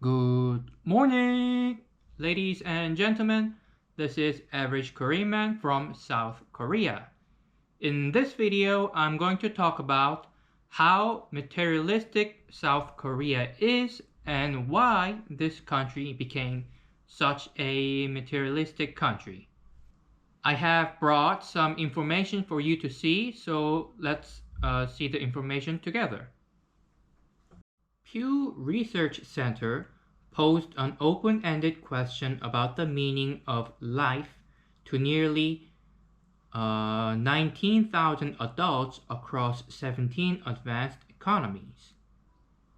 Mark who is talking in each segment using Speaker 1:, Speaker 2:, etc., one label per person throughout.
Speaker 1: Good morning, ladies and gentlemen. This is Average Korean Man from South Korea. In this video, I'm going to talk about how materialistic South Korea is and why this country became such a materialistic country. I have brought some information for you to see, so let's see the information together. Pew Research Center posed an open-ended question about the meaning of life to nearly 19,000 adults across 17 advanced economies.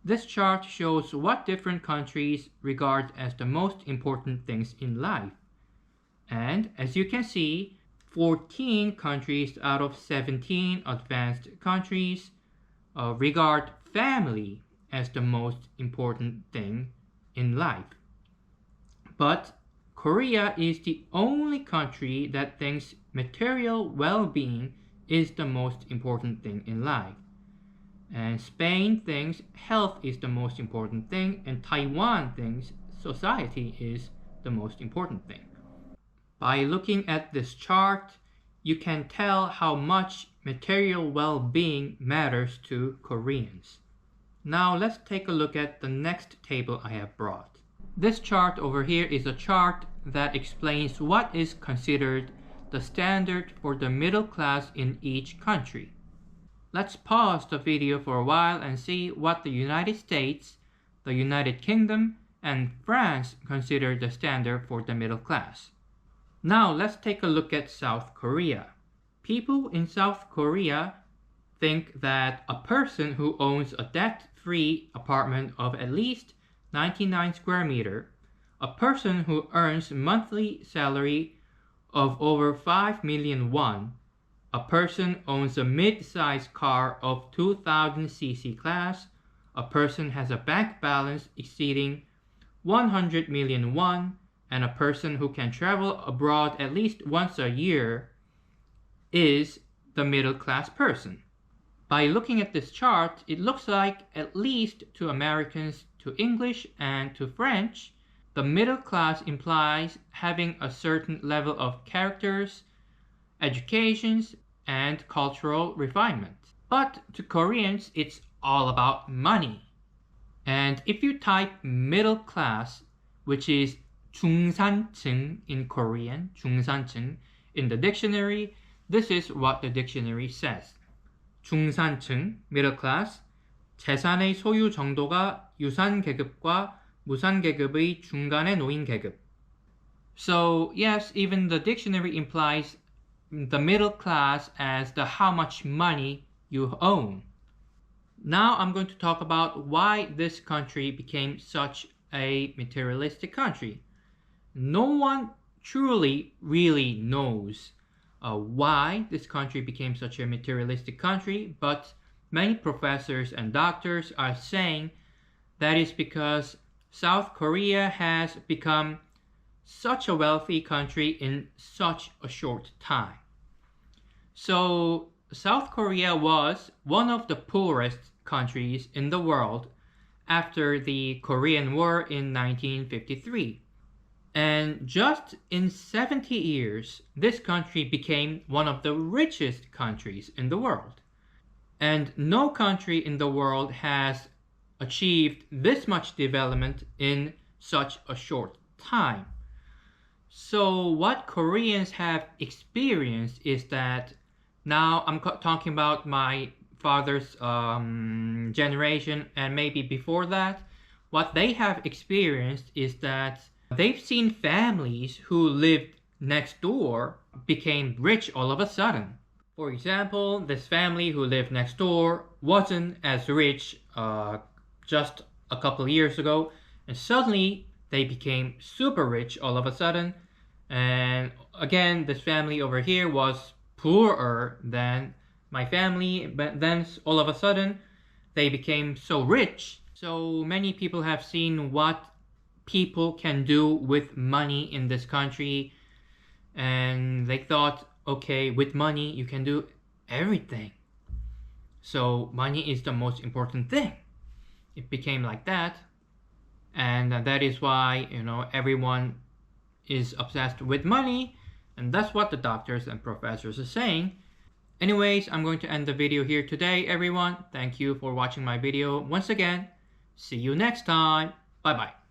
Speaker 1: This chart shows what different countries regard as the most important things in life. And as you can see, 14 countries out of 17 advanced countries regard family as the most important thing in life. But Korea is the only country that thinks material well-being is the most important thing in life. And Spain thinks health is the most important thing, and Taiwan thinks society is the most important thing. By looking at this chart, you can tell how much material well-being matters to Koreans. Now let's take a look at the next table I have brought. This chart over here is a chart that explains what is considered the standard for the middle class in each country. Let's pause the video for a while and see what the United States, the United Kingdom, and France consider the standard for the middle class. Now let's take a look at South Korea. People in South Korea think that a person who owns a debt-free apartment of at least 99 square meter, a person who earns monthly salary of over 5 million won, a person owns a mid-sized car of 2000 cc class, a person has a bank balance exceeding 100 million won, and a person who can travel abroad at least once a year is the middle-class person. By looking at this chart, it looks like, at least to Americans, to English, and to French, the middle class implies having a certain level of characters, educations, and cultural refinement. But to Koreans, it's all about money. And if you type middle class, which is 중산층 in Korean, 중산층, in the dictionary, this is what the dictionary says. 중산층, middle class, 재산의 소유 정도가 유산계급과 무산계급의 중간에 놓인 계급. So yes, even the dictionary implies the middle class as the how much money you own. Now I'm going to talk about why this country became such a materialistic country. No one truly really knows why this country became such a materialistic country, but many professors and doctors are saying that is because South Korea has become such a wealthy country in such a short time. So South Korea was one of the poorest countries in the world after the Korean War in 1953. And just in 70 years, this country became one of the richest countries in the world. And no country in the world has achieved this much development in such a short time. So what Koreans have experienced is that, now I'm talking about my father's generation and maybe before that, what they have experienced is that they've seen families who lived next door became rich all of a sudden. For example, this family who lived next door wasn't as rich just a couple years ago, and suddenly they became super rich all of a sudden. And again, this family over here was poorer than my family, but then all of a sudden they became so rich. So many people have seen what people can do with money in this country, and they thought, okay, with money you can do everything. So money is the most important thing. It became like that. And that is why, everyone is obsessed with money, and that's what the doctors and professors are saying. Anyways, I'm going to end the video here today, everyone. Thank you for watching my video once again. See you next time. Bye bye.